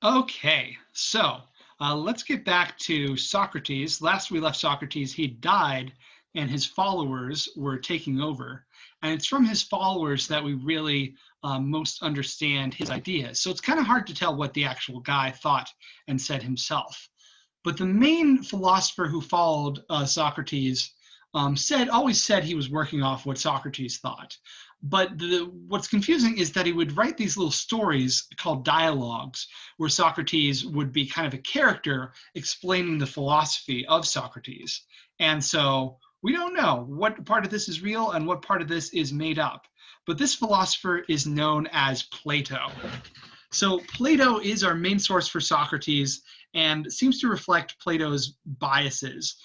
Okay, so let's get back to Socrates. Last we left Socrates, he died and his followers were taking over. And it's from his followers that we really most understand his ideas. So it's kind of hard to tell what the actual guy thought and said himself. But the main philosopher who followed Socrates always said he was working off what Socrates thought. But what's confusing is that he would write these little stories called dialogues, where Socrates would be kind of a character explaining the philosophy of Socrates. And so we don't know what part of this is real and what part of this is made up. But this philosopher is known as Plato. So Plato is our main source for Socrates and seems to reflect Plato's biases.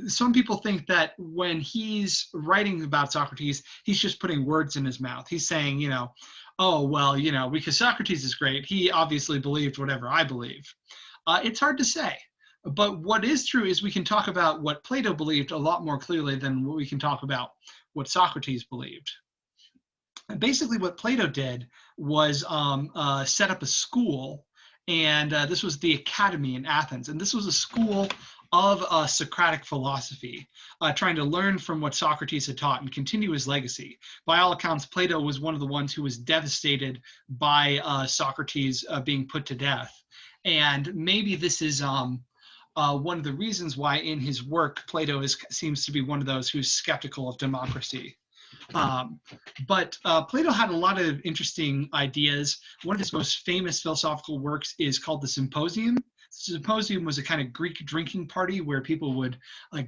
Some people think that when he's writing about Socrates, he's just putting words in his mouth. He's saying, oh, well, because Socrates is great, he obviously believed whatever I believe. It's hard to say. But what is true is we can talk about what Plato believed a lot more clearly than what we can talk about what Socrates believed. And basically what Plato did was set up a school, and this was the Academy in Athens. And this was a school of Socratic philosophy, trying to learn from what Socrates had taught and continue his legacy. By all accounts, Plato was one of the ones who was devastated by Socrates being put to death. And maybe this is one of the reasons why in his work, Plato seems to be one of those who's skeptical of democracy. But Plato had a lot of interesting ideas. One of his most famous philosophical works is called the Symposium. The Symposium was a kind of Greek drinking party where people would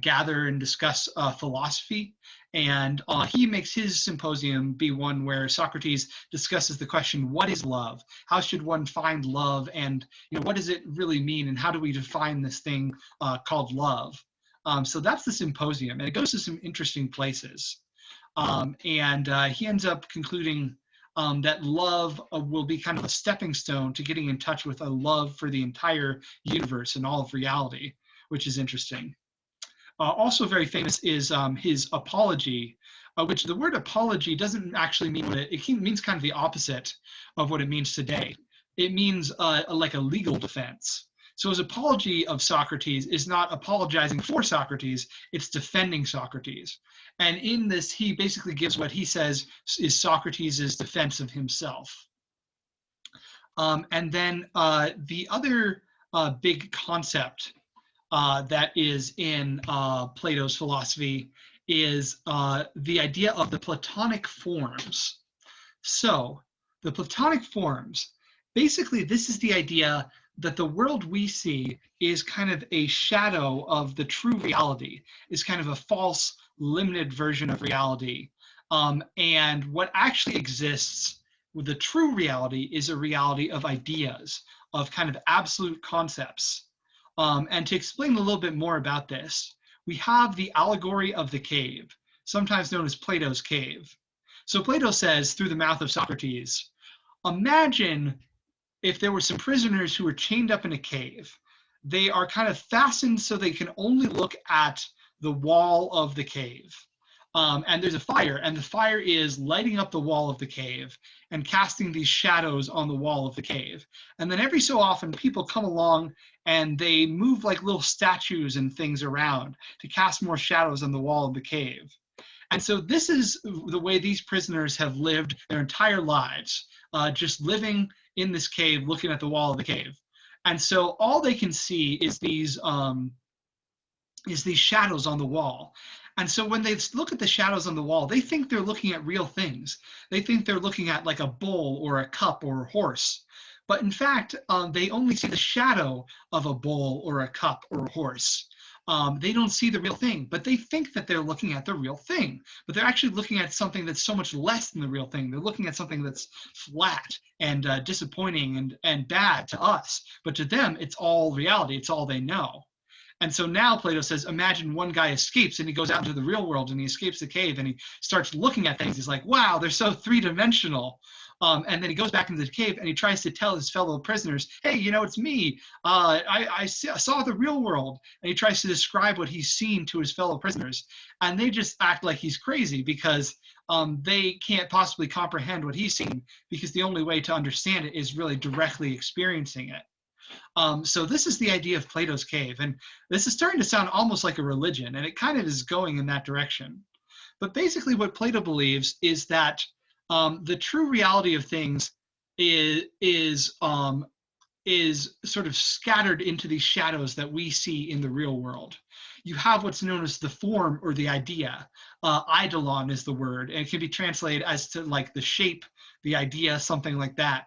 gather and discuss philosophy. And he makes his symposium be one where Socrates discusses the question, what is love? How should one find love? And what does it really mean? And how do we define this thing called love? So that's the Symposium. And it goes to some interesting places. And he ends up concluding that love will be kind of a stepping stone to getting in touch with a love for the entire universe and all of reality, which is interesting. Also very famous is his apology, which the word apology doesn't actually mean what it means kind of the opposite of what it means today. It means like a legal defense. So his apology of Socrates is not apologizing for Socrates, it's defending Socrates. And in this, he basically gives what he says is Socrates' defense of himself. And then the other big concept that is in Plato's philosophy is the idea of the Platonic forms. So the Platonic forms, basically this is the idea that the world we see is kind of a shadow of the true reality, is kind of a false, limited version of reality. And what actually exists with the true reality is a reality of ideas, of kind of absolute concepts. And to explain a little bit more about this, we have the allegory of the cave, sometimes known as Plato's cave. So Plato says, through the mouth of Socrates, imagine if there were some prisoners who were chained up in a cave. They are kind of fastened so they can only look at the wall of the cave. And there's a fire, and the fire is lighting up the wall of the cave and casting these shadows on the wall of the cave. And then every so often, people come along and they move like little statues and things around to cast more shadows on the wall of the cave. And so this is the way these prisoners have lived their entire lives, just living in this cave, looking at the wall of the cave. And so all they can see is these shadows on the wall. And so when they look at the shadows on the wall, they think they're looking at real things. They think they're looking at like a bull or a cup or a horse. But in fact, they only see the shadow of a bull or a cup or a horse. They don't see the real thing, but they think that they're looking at the real thing. But they're actually looking at something that's so much less than the real thing. They're looking at something that's flat and disappointing and bad to us. But to them, it's all reality. It's all they know. And so now Plato says, imagine one guy escapes and he goes out into the real world and he escapes the cave and he starts looking at things. He's like, wow, they're so three-dimensional. And then he goes back into the cave and he tries to tell his fellow prisoners, hey, it's me. I saw the real world. And he tries to describe what he's seen to his fellow prisoners. And they just act like he's crazy because they can't possibly comprehend what he's seen, because the only way to understand it is really directly experiencing it. So this is the idea of Plato's cave, and this is starting to sound almost like a religion, and it kind of is going in that direction. But basically what Plato believes is that the true reality of things is sort of scattered into these shadows that we see in the real world. You have what's known as the form or the idea. Eidolon is the word, and it can be translated as to like the shape, the idea, something like that.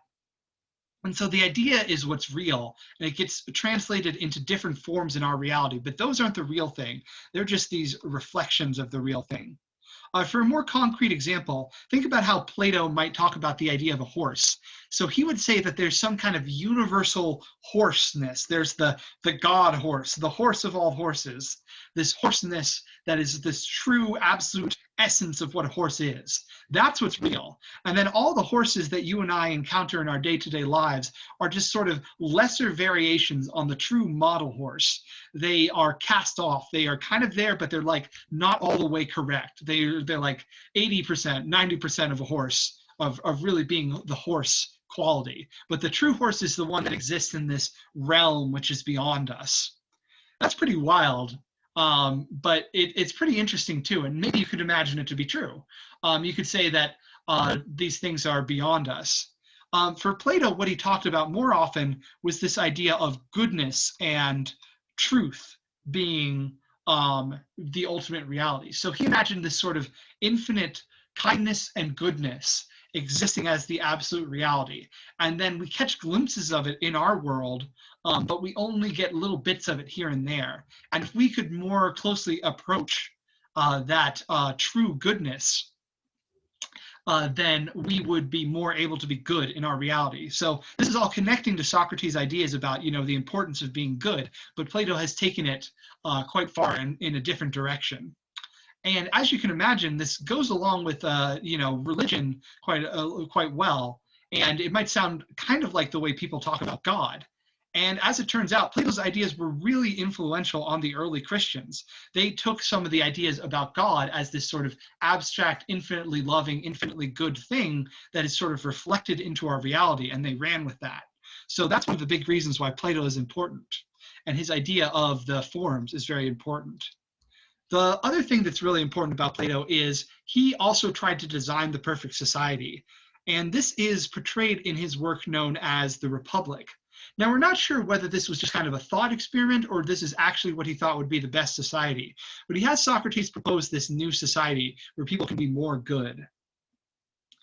And so the idea is what's real, and it gets translated into different forms in our reality, but those aren't the real thing. They're just these reflections of the real thing. For a more concrete example, think about how Plato might talk about the idea of a horse. So he would say that there's some kind of universal horseness. There's the God horse, the horse of all horses, this horseness that is this true, absolute essence of what a horse is. That's what's real. And then all the horses that you and I encounter in our day-to-day lives are just sort of lesser variations on the true model horse. They are cast off. They are kind of there, but they're like not all the way correct. They're like 80%, 90% of a horse, of really being the horse quality. But the true horse is the one that exists in this realm which is beyond us. That's pretty wild. But it's pretty interesting too, and maybe you could imagine it to be true. You could say that these things are beyond us. For Plato, what he talked about more often was this idea of goodness and truth being the ultimate reality. So he imagined this sort of infinite kindness and goodness existing as the absolute reality. And then we catch glimpses of it in our world, but we only get little bits of it here and there. And if we could more closely approach that true goodness, then we would be more able to be good in our reality. So this is all connecting to Socrates' ideas about, the importance of being good, but Plato has taken it quite far in a different direction. And as you can imagine, this goes along with, religion quite well. And it might sound kind of like the way people talk about God. And as it turns out, Plato's ideas were really influential on the early Christians. They took some of the ideas about God as this sort of abstract, infinitely loving, infinitely good thing that is sort of reflected into our reality, and they ran with that. So that's one of the big reasons why Plato is important. And his idea of the forms is very important. The other thing that's really important about Plato is he also tried to design the perfect society. And this is portrayed in his work known as the Republic. Now, we're not sure whether this was just kind of a thought experiment or this is actually what he thought would be the best society. But he has Socrates propose this new society where people can be more good.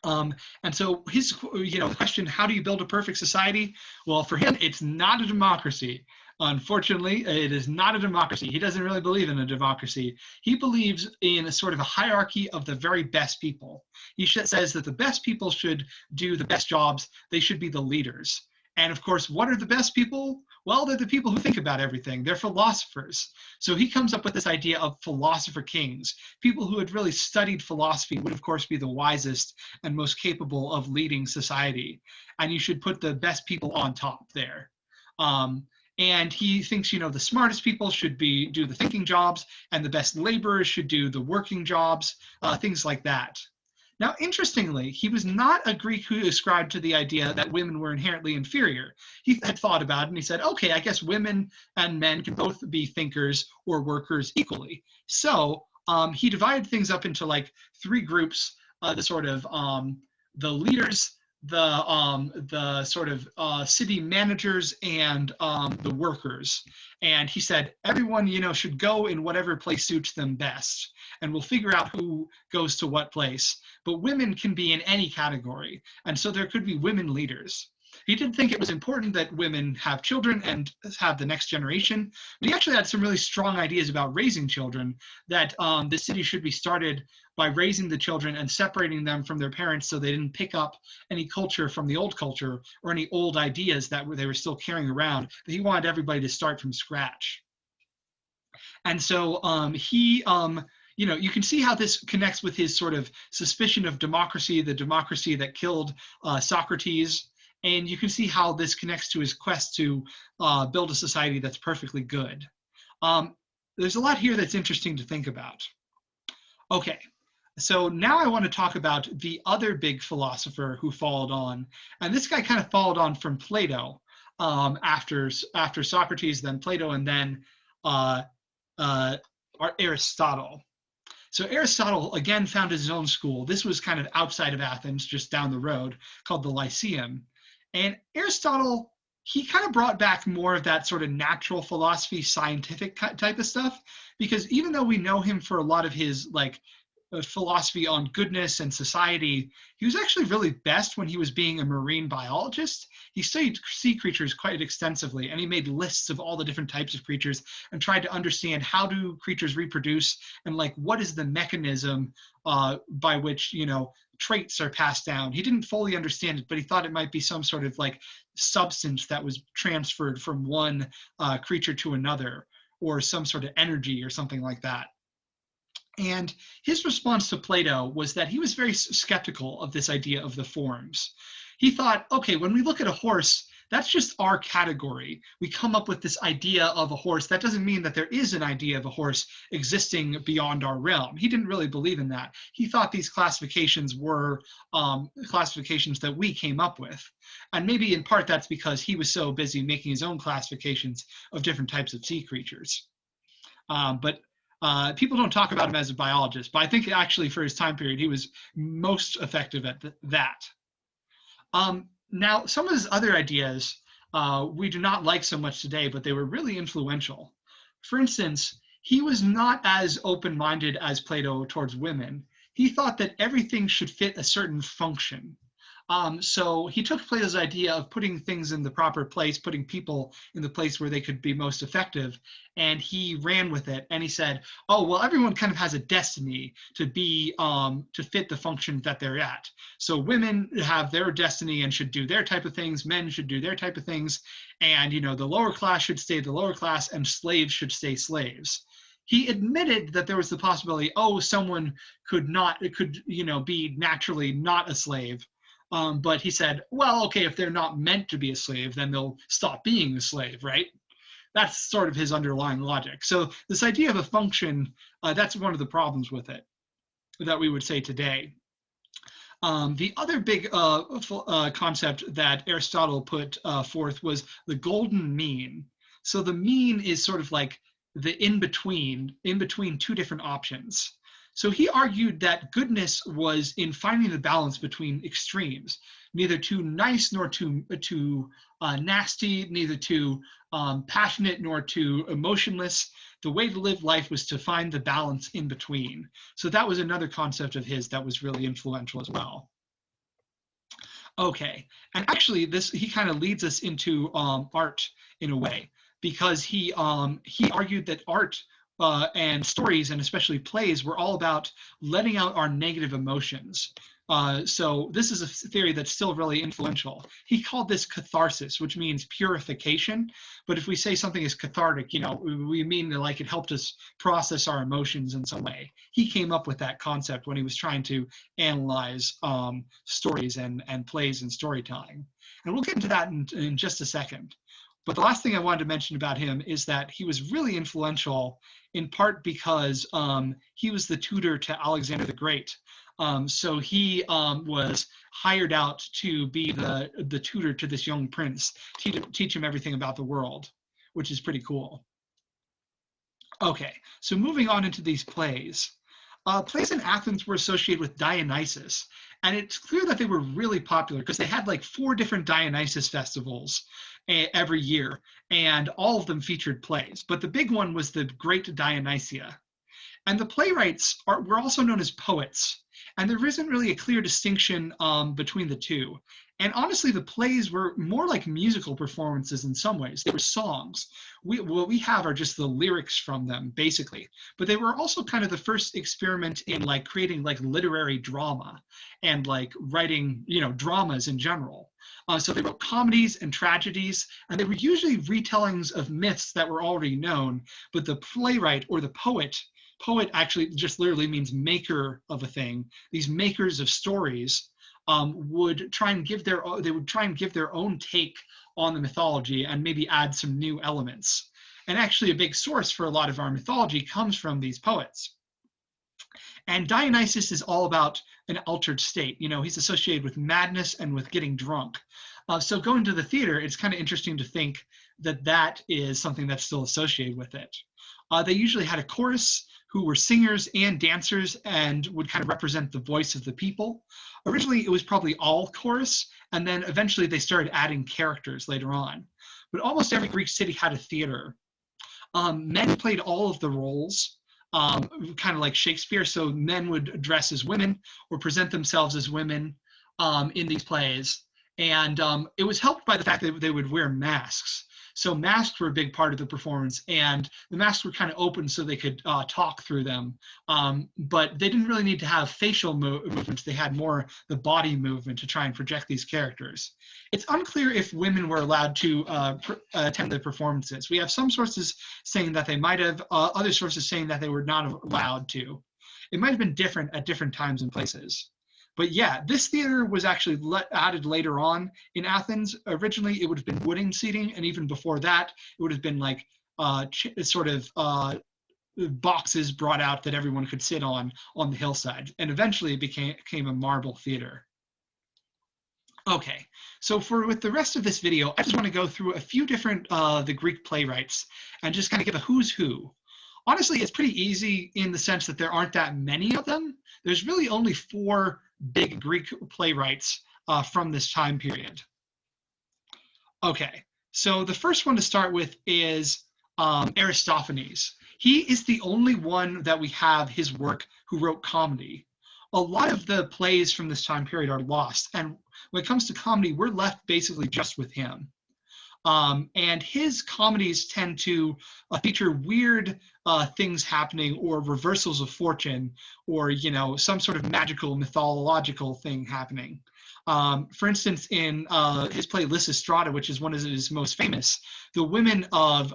And so his, question, how do you build a perfect society? Well, for him, it's not a democracy. Unfortunately, it is not a democracy. He doesn't really believe in a democracy. He believes in a sort of a hierarchy of the very best people. He says that the best people should do the best jobs. They should be the leaders. And of course, what are the best people? Well, they're the people who think about everything. They're philosophers. So he comes up with this idea of philosopher kings. People who had really studied philosophy would, of course, be the wisest and most capable of leading society. And you should put the best people on top there. And he thinks, the smartest people should do the thinking jobs, and the best laborers should do the working jobs, things like that. Now, interestingly, he was not a Greek who ascribed to the idea that women were inherently inferior. He had thought about it and he said, okay, I guess women and men can both be thinkers or workers equally. So he divided things up into like three groups, the sort of the leaders, the sort of city managers, and the workers. And he said, everyone, should go in whatever place suits them best, and we'll figure out who goes to what place. But women can be in any category, and so there could be women leaders. He did think it was important that women have children and have the next generation, but he actually had some really strong ideas about raising children, that the city should be started by raising the children and separating them from their parents so they didn't pick up any culture from the old culture or any old ideas that they were still carrying around. But he wanted everybody to start from scratch. And so you can see how this connects with his sort of suspicion of democracy, the democracy that killed Socrates. And you can see how this connects to his quest to build a society that's perfectly good. There's a lot here that's interesting to think about. Okay, so now I want to talk about the other big philosopher who followed on. And this guy kind of followed on from Plato. after Socrates, then Plato, and then uh, uh, Aristotle. So Aristotle again founded his own school. This was kind of outside of Athens, just down the road, called the Lyceum. And Aristotle, he kind of brought back more of that sort of natural philosophy, scientific type of stuff, because even though we know him for a lot of his like philosophy on goodness and society, he was actually really best when he was being a marine biologist. He studied sea creatures quite extensively, and he made lists of all the different types of creatures and tried to understand how do creatures reproduce and like what is the mechanism by which, you know, traits are passed down. He didn't fully understand it, but he thought it might be some sort of like substance that was transferred from one creature to another, or some sort of energy or something like that. And his response to Plato was that he was very skeptical of this idea of the forms. He thought, okay, when we look at a horse, that's just our category. We come up with this idea of a horse. That doesn't mean that there is an idea of a horse existing beyond our realm. He didn't really believe in that. He thought these classifications were classifications that we came up with. And maybe in part that's because he was so busy making his own classifications of different types of sea creatures. But people don't talk about him as a biologist, but I think actually for his time period, he was most effective at that. Now, some of his other ideas we do not like so much today, but they were really influential. For instance, he was not as open-minded as Plato towards women. He thought that everything should fit a certain function. So he took Plato's idea of putting things in the proper place, putting people in the place where they could be most effective, and he ran with it. And he said, oh, well, everyone kind of has a destiny to be, to fit the function that they're at. So women have their destiny and should do their type of things. Men should do their type of things. And, you know, the lower class should stay the lower class and slaves should stay slaves. He admitted that there was the possibility, oh, someone could, you know, be naturally not a slave. But he said, well, okay, if they're not meant to be a slave, then they'll stop being a slave, right? That's sort of his underlying logic. So this idea of a function, that's one of the problems with it that we would say today. The other big concept that Aristotle put forth was the golden mean. So the mean is sort of like the in-between two different options. So he argued that goodness was in finding the balance between extremes, neither too nice nor too nasty, neither too passionate nor too emotionless. The way to live life was to find the balance in between. So that was another concept of his that was really influential as well. Okay, and actually he kind of leads us into art in a way, because he argued that art and stories, and especially plays, were all about letting out our negative emotions. So this is a theory that's still really influential. He called this catharsis, which means purification. But if we say something is cathartic, you know, we mean that like it helped us process our emotions in some way. He came up with that concept when he was trying to analyze stories and plays and storytelling. And we'll get into that in just a second. But the last thing I wanted to mention about him is that he was really influential, in part because he was the tutor to Alexander the Great. So he was hired out to be the tutor to this young prince, teach him everything about the world, which is pretty cool. Okay, so moving on into these plays. Plays in Athens were associated with Dionysus, and it's clear that they were really popular because they had like 4 different Dionysus festivals every year, and all of them featured plays. But the big one was the Great Dionysia. And the playwrights were also known as poets, and there isn't really a clear distinction between the two. And honestly, the plays were more like musical performances in some ways. They were songs. What we have are just the lyrics from them, basically. But they were also kind of the first experiment in like creating like literary drama and like writing, you know, dramas in general. So they wrote comedies and tragedies, and they were usually retellings of myths that were already known. But the playwright or the poet actually just literally means maker of a thing. These makers of stories would try and give their own take on the mythology and maybe add some new elements. And actually a big source for a lot of our mythology comes from these poets. And Dionysus is all about an altered state. You know, he's associated with madness and with getting drunk. So going to the theater, it's kind of interesting to think that that is something that's still associated with it. They usually had a chorus who were singers and dancers and would kind of represent the voice of the people. Originally, it was probably all chorus, and then eventually they started adding characters later on. But almost every Greek city had a theater. Men played all of the roles, kind of like Shakespeare. So men would dress as women or present themselves as women in these plays. And it was helped by the fact that they would wear masks. So masks were a big part of the performance, and the masks were kind of open so they could talk through them. But they didn't really need to have facial movements. They had more the body movement to try and project these characters. It's unclear if women were allowed to attend the performances. We have some sources saying that they might have, other sources saying that they were not allowed to. It might have been different at different times and places. But yeah, this theater was actually added later on in Athens. Originally, it would have been wooden seating, and even before that, it would have been like boxes brought out that everyone could sit on the hillside. And eventually, it became a marble theater. Okay, so with the rest of this video, I just want to go through a few different the Greek playwrights and just kind of give a who's who. Honestly, it's pretty easy in the sense that there aren't that many of them. There's really only 4 big Greek playwrights from this time period. Okay, so the first one to start with is Aristophanes. He is the only one that we have his work who wrote comedy. A lot of the plays from this time period are lost, and when it comes to comedy, we're left basically just with him. And his comedies tend to feature weird things happening, or reversals of fortune, or some sort of magical mythological thing happening. For instance, in his play Lysistrata, which is one of his most famous, the women of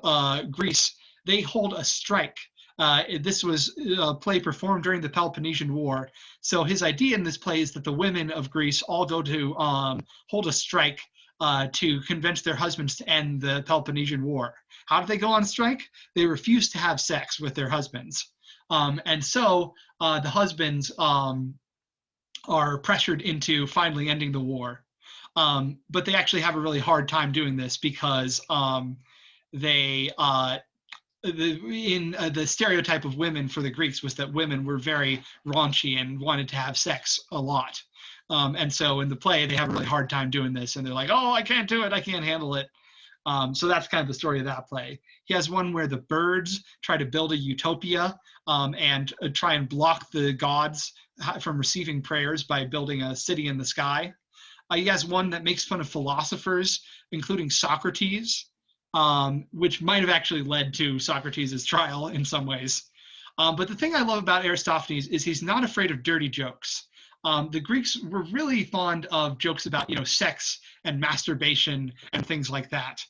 Greece, they hold a strike. This was a play performed during the Peloponnesian War. So his idea in this play is that the women of Greece all go to hold a strike to convince their husbands to end the Peloponnesian War. How do they go on strike? They refuse to have sex with their husbands. And so the husbands are pressured into finally ending the war. But they actually have a really hard time doing this because the stereotype of women for the Greeks was that women were very raunchy and wanted to have sex a lot. And so in the play, they have a really hard time doing this, and they're like, oh, I can't do it, I can't handle it. So that's kind of the story of that play. He has one where the birds try to build a utopia and try and block the gods from receiving prayers by building a city in the sky. He has one that makes fun of philosophers, including Socrates, which might have actually led to Socrates' trial in some ways. But the thing I love about Aristophanes is he's not afraid of dirty jokes. The Greeks were really fond of jokes about, sex and masturbation and things like that.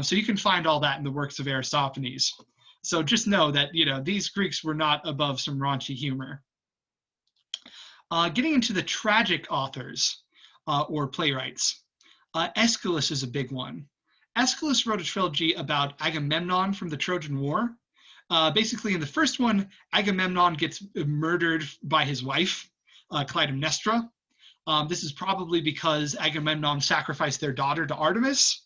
So you can find all that in the works of Aristophanes. So just know that, these Greeks were not above some raunchy humor. Getting into the tragic authors or playwrights, Aeschylus is a big one. Aeschylus wrote a trilogy about Agamemnon from the Trojan War. Basically, in the first one, Agamemnon gets murdered by his wife, Clytemnestra. This is probably because Agamemnon sacrificed their daughter to Artemis,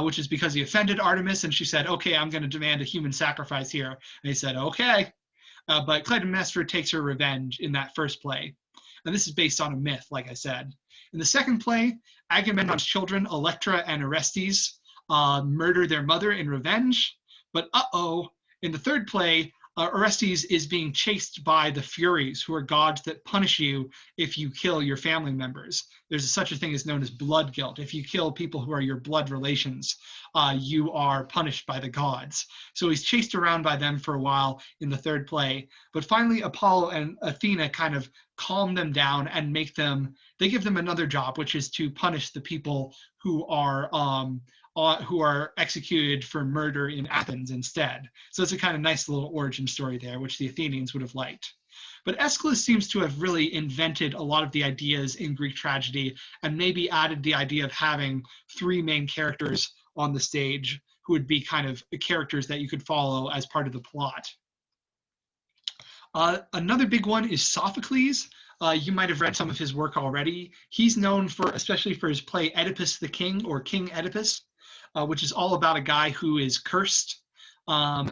which is because he offended Artemis, and she said, okay, I'm going to demand a human sacrifice here. And he said, okay. But Clytemnestra takes her revenge in that first play. And this is based on a myth, like I said. In the second play, Agamemnon's children, Electra and Orestes, murder their mother in revenge. But in the third play, Orestes is being chased by the Furies, who are gods that punish you if you kill your family members. There's such a thing as known as blood guilt. If you kill people who are your blood relations, you are punished by the gods. So he's chased around by them for a while in the third play. But finally, Apollo and Athena kind of calm them down and they give them another job, which is to punish the people who are executed for murder in Athens instead. So it's a kind of nice little origin story there, which the Athenians would have liked. But Aeschylus seems to have really invented a lot of the ideas in Greek tragedy and maybe added the idea of having 3 main characters on the stage who would be kind of characters that you could follow as part of the plot. Another big one is Sophocles. You might have read some of his work already. He's known for, especially for his play Oedipus the King, or King Oedipus, which is all about a guy who is cursed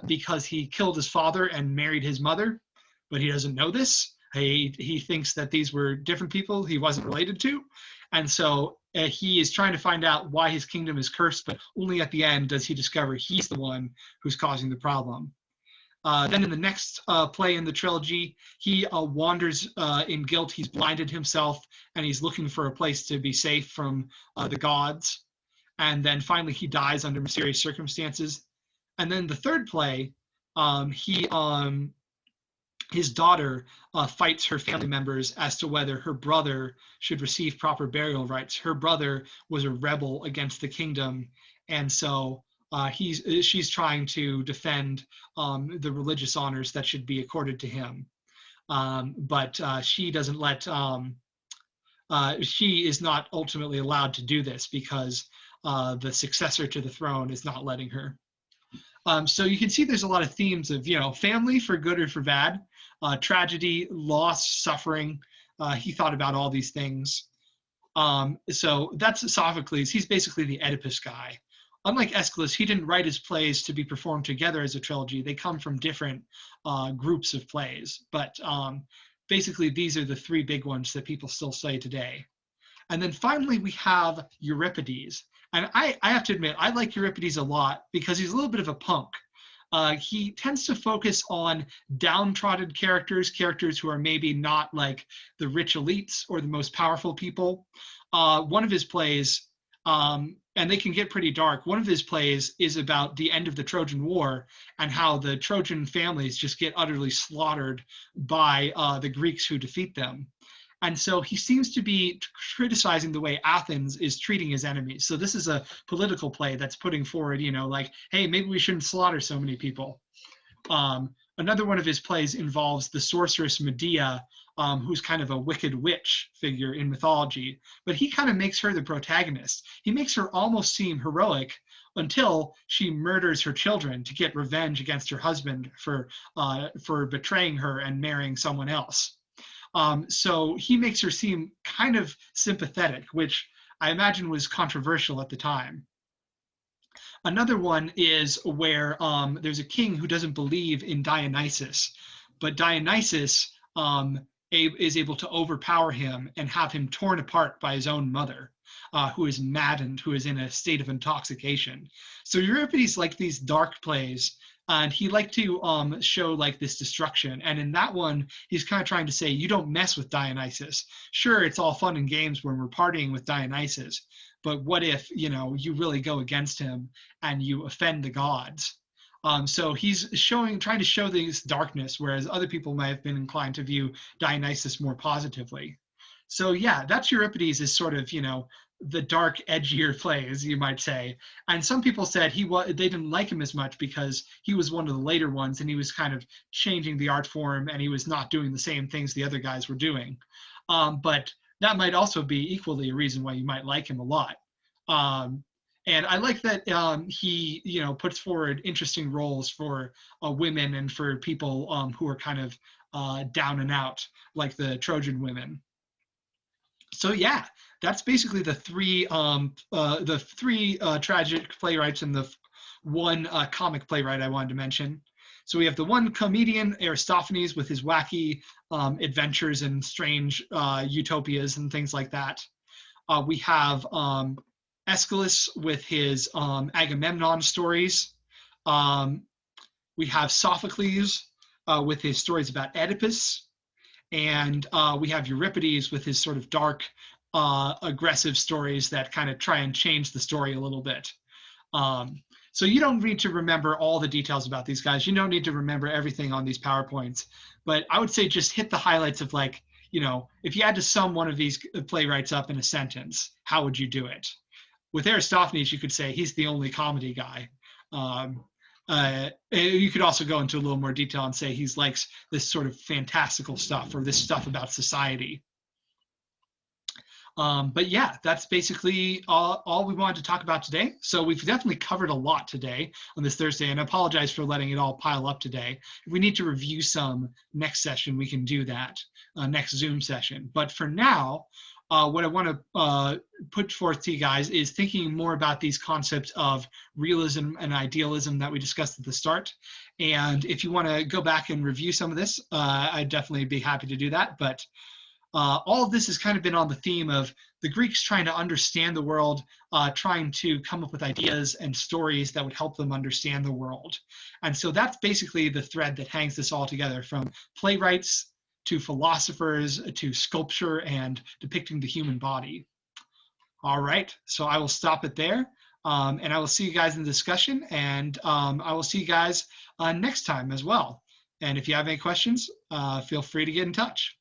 because he killed his father and married his mother, but he doesn't know this. He thinks that these were different people he wasn't related to. And so he is trying to find out why his kingdom is cursed, but only at the end does he discover he's the one who's causing the problem. Then in the next play in the trilogy, he wanders in guilt. He's blinded himself, and he's looking for a place to be safe from the gods. And then finally he dies under mysterious circumstances. And then the third play, his daughter fights her family members as to whether her brother should receive proper burial rites. Her brother was a rebel against the kingdom, and so she's trying to defend the religious honors that should be accorded to him. But she doesn't let, she is not ultimately allowed to do this because the successor to the throne is not letting her. So you can see there's a lot of themes of, family for good or for bad, tragedy, loss, suffering. He thought about all these things. So that's Sophocles. He's basically the Oedipus guy. Unlike Aeschylus, he didn't write his plays to be performed together as a trilogy. They come from different groups of plays. But basically, these are the three big ones that people still say today. And then finally, we have Euripides. And I have to admit, I like Euripides a lot because he's a little bit of a punk. He tends to focus on downtrodden characters who are maybe not like the rich elites or the most powerful people. One of his plays, and they can get pretty dark, one of his plays is about the end of the Trojan War and how the Trojan families just get utterly slaughtered by the Greeks who defeat them. And so he seems to be criticizing the way Athens is treating his enemies. So this is a political play that's putting forward, like, hey, maybe we shouldn't slaughter so many people. Another one of his plays involves the sorceress Medea, who's kind of a wicked witch figure in mythology, but he kind of makes her the protagonist. He makes her almost seem heroic until she murders her children to get revenge against her husband for betraying her and marrying someone else. So he makes her seem kind of sympathetic, which I imagine was controversial at the time. Another one is where there's a king who doesn't believe in Dionysus, but Dionysus is able to overpower him and have him torn apart by his own mother, who is maddened, who is in a state of intoxication. So Euripides liked these dark plays, and he liked to show like this destruction. And in that one, he's kind of trying to say, you don't mess with Dionysus. Sure, it's all fun and games when we're partying with Dionysus, but what if, you really go against him and you offend the gods? So he's trying to show this darkness, whereas other people might have been inclined to view Dionysus more positively. So yeah, that's Euripides is sort of, the dark, edgier plays, you might say. And some people said they didn't like him as much because he was one of the later ones and he was kind of changing the art form and he was not doing the same things the other guys were doing. But that might also be equally a reason why you might like him a lot. And I like that he, puts forward interesting roles for women and for people who are kind of down and out, like the Trojan women. So yeah, that's basically the three tragic playwrights and the one comic playwright I wanted to mention. So we have the one comedian, Aristophanes, with his wacky adventures and strange utopias and things like that. We have Aeschylus with his Agamemnon stories. We have Sophocles with his stories about Oedipus. And we have Euripides with his sort of dark, aggressive stories that kind of try and change the story a little bit. So you don't need to remember all the details about these guys. You don't need to remember everything on these PowerPoints. But I would say just hit the highlights of, like, if you had to sum one of these playwrights up in a sentence, how would you do it? With Aristophanes, you could say he's the only comedy guy. You could also go into a little more detail and say he likes this sort of fantastical stuff or this stuff about society. But yeah, that's basically all we wanted to talk about today. So we've definitely covered a lot today on this Thursday, and I apologize for letting it all pile up today. If we need to review some next session, we can do that next Zoom session. But for now, what I want to put forth to you guys is thinking more about these concepts of realism and idealism that we discussed at the start. And if you want to go back and review some of this, I'd definitely be happy to do that. But all of this has kind of been on the theme of the Greeks trying to understand the world, trying to come up with ideas and stories that would help them understand the world. And so that's basically the thread that hangs this all together, from playwrights to philosophers to sculpture and depicting the human body. All right, so I will stop it there. And I will see you guys in the discussion, and I will see you guys next time as well. And if you have any questions, feel free to get in touch.